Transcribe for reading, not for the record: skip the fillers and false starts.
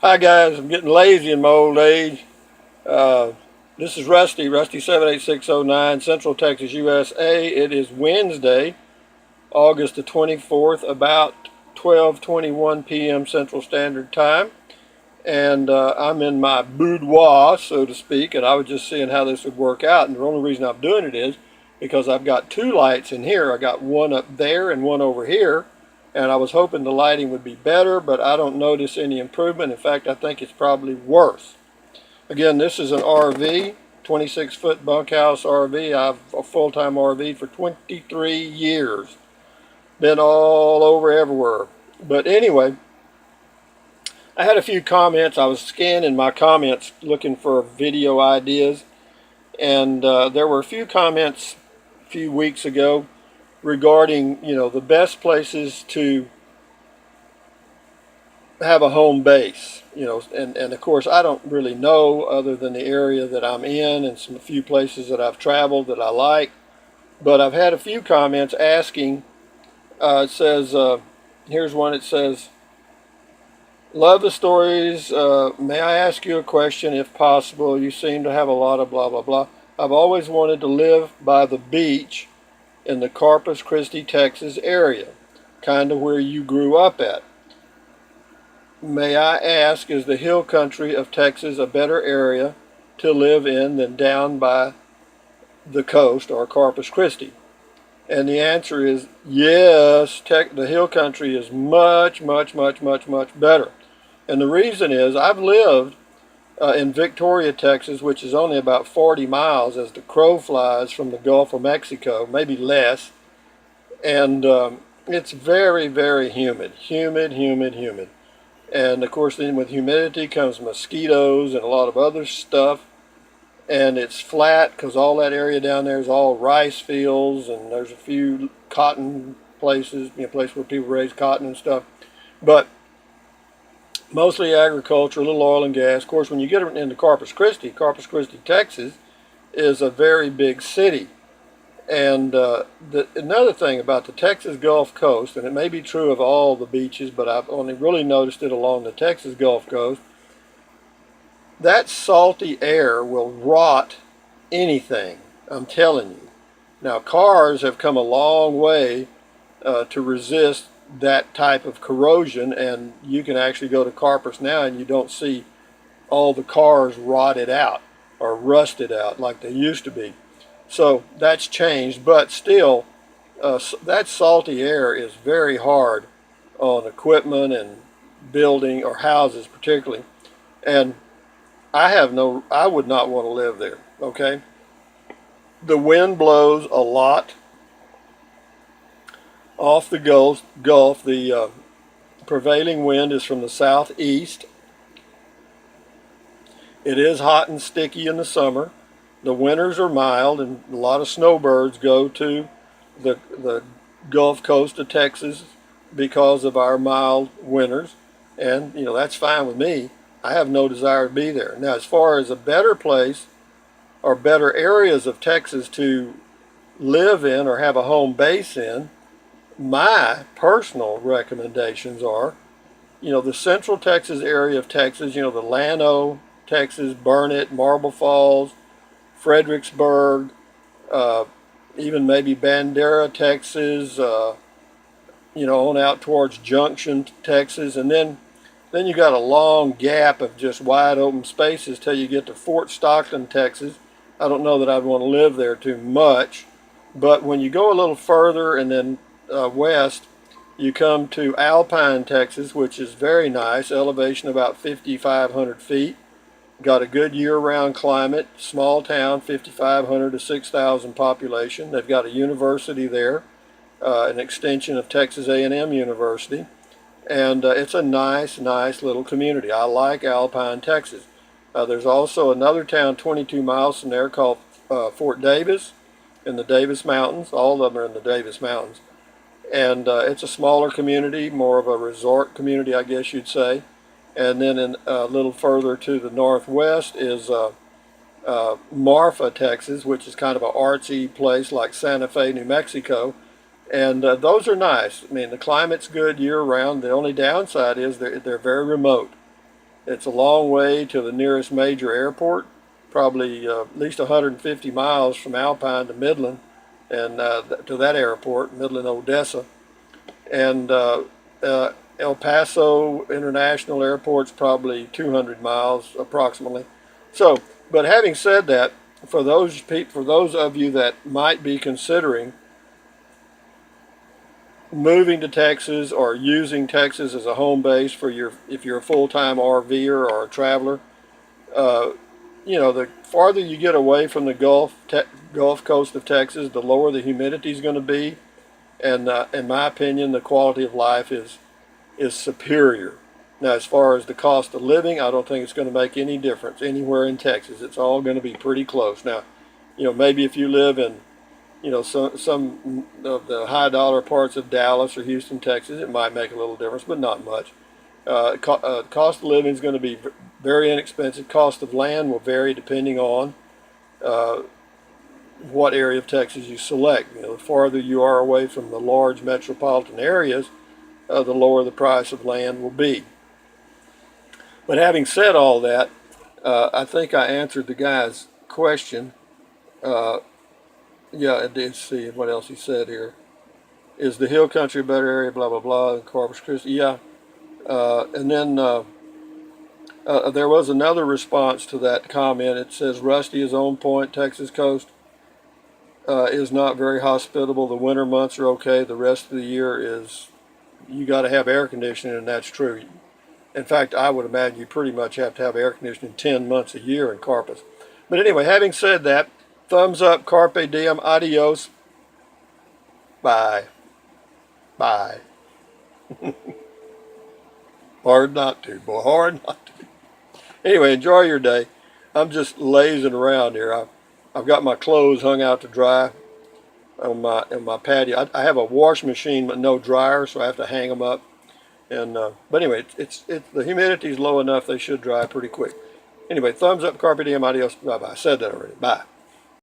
Hi guys, I'm getting lazy in my old age. Uh, this is Rusty 78609, Central Texas, USA. It is Wednesday, August the 24th, about 12:21 p.m. Central Standard Time, and I'm in my boudoir, so to speak, and I was just seeing how this would work out. And the only reason I'm doing it is because I've got two lights in here. I got one up there and one over here, and I was hoping the lighting would be better, but I don't notice any improvement. In fact, I think it's probably worse. Again, this is an RV, 26-foot bunkhouse RV. I've a full-time RV for 23 years. Been all over everywhere. But anyway, I had a few comments. I was scanning my comments looking for video ideas, and there were a few comments a few weeks ago regarding, the best places to have a home base, and of course I don't really know other than the area that I'm in and a few places that I've traveled that I like. But I've had a few comments asking, it says, here's one. It says, love the stories. May I ask you a question if possible? You seem to have a lot of blah, blah, blah. I've always wanted to live by the beach in the Corpus Christi, Texas area, kind of where you grew up at. May I ask, is the hill country of Texas a better area to live in than down by the coast or Corpus Christi? And the answer is yes, the hill country is much, much, much, much, much better. And the reason is I've lived in Victoria, Texas, which is only about 40 miles as the crow flies from the Gulf of Mexico, maybe less. And it's very, very humid, humid, humid, humid. And of course, then with humidity comes mosquitoes and a lot of other stuff. And it's flat because all that area down there is all rice fields, and there's a few cotton places, places where people raise cotton and stuff. But mostly agriculture, a little oil and gas. Of course, when you get into Corpus Christi, Texas is a very big city. And another thing about the Texas Gulf Coast, and it may be true of all the beaches, but I've only really noticed it along the Texas Gulf Coast, that salty air will rot anything, I'm telling you. Now, cars have come a long way to resist that type of corrosion, and you can actually go to Corpus now and you don't see all the cars rotted out or rusted out like they used to be. So that's changed, but still, that salty air is very hard on equipment and building or houses particularly. And I would not want to live there, okay? The wind blows a lot off the Gulf. The prevailing wind is from the southeast. It is hot and sticky in the summer. The winters are mild, and a lot of snowbirds go to the Gulf Coast of Texas because of our mild winters, and that's fine with me. I have no desire to be there. Now, as far as a better place or better areas of Texas to live in or have a home base in, my personal recommendations are, the Central Texas area of Texas, the Llano, Texas, Burnett, Marble Falls, Fredericksburg, even maybe Bandera, Texas, on out towards Junction, Texas, and then you got a long gap of just wide open spaces till you get to Fort Stockton, Texas. I don't know that I'd want to live there too much, but when you go a little further and then west, you come to Alpine, Texas, which is very nice, elevation about 5,500 feet. Got a good year-round climate, small town, 5,500 to 6,000 population. They've got a university there, an extension of Texas A&M University, and it's a nice little community. I like Alpine, Texas. There's also another town 22 miles from there called Fort Davis in the Davis Mountains. All of them are in the Davis Mountains, and it's a smaller community, more of a resort community, I guess you'd say. And then a little further to the northwest is Marfa, Texas, which is kind of an artsy place like Santa Fe, New Mexico. And those are nice. I mean, the climate's good year-round. The only downside is they're very remote. It's a long way to the nearest major airport, probably at least 150 miles from Alpine to Midland, and to that airport, Midland, Odessa. And El Paso International Airport's probably 200 miles approximately. So, but having said that, for those of you that might be considering moving to Texas or using Texas as a home base for if you're a full-time RVer or a traveler, the farther you get away from the Gulf Coast of Texas, the lower the humidity is going to be, and in my opinion, the quality of life is superior. Now, as far as the cost of living, I don't think it's going to make any difference anywhere in Texas. It's all going to be pretty close. Now, maybe if you live in some of the high dollar parts of Dallas or Houston, Texas, it might make a little difference, but not much. Cost of living is going to be very inexpensive. Cost of land will vary depending on what area of Texas you select. The farther you are away from the large metropolitan areas, the lower the price of land will be. But having said all that, I think I answered the guy's question. Yeah, I did see what else he said here. Is the hill country a better area, blah, blah, blah, in Corpus Christi? Yeah. And then there was another response to that comment. It says, Rusty is on point, Texas coast is not very hospitable. The winter months are okay. The rest of the year is, you got to have air conditioning, and that's true. In fact, I would imagine you pretty much have to have air conditioning 10 months a year in Corpus. But anyway, having said that, thumbs up, carpe diem, adios, bye, bye. Hard not to, boy, hard not to. Anyway, enjoy your day. I'm just lazing around here. I've got my clothes hung out to dry on my patio. I have a wash machine but no dryer, so I have to hang them up. And but anyway, it's the humidity is low enough; they should dry pretty quick. Anyway, thumbs up, carpe diem, adios, bye bye. I said that already. Bye.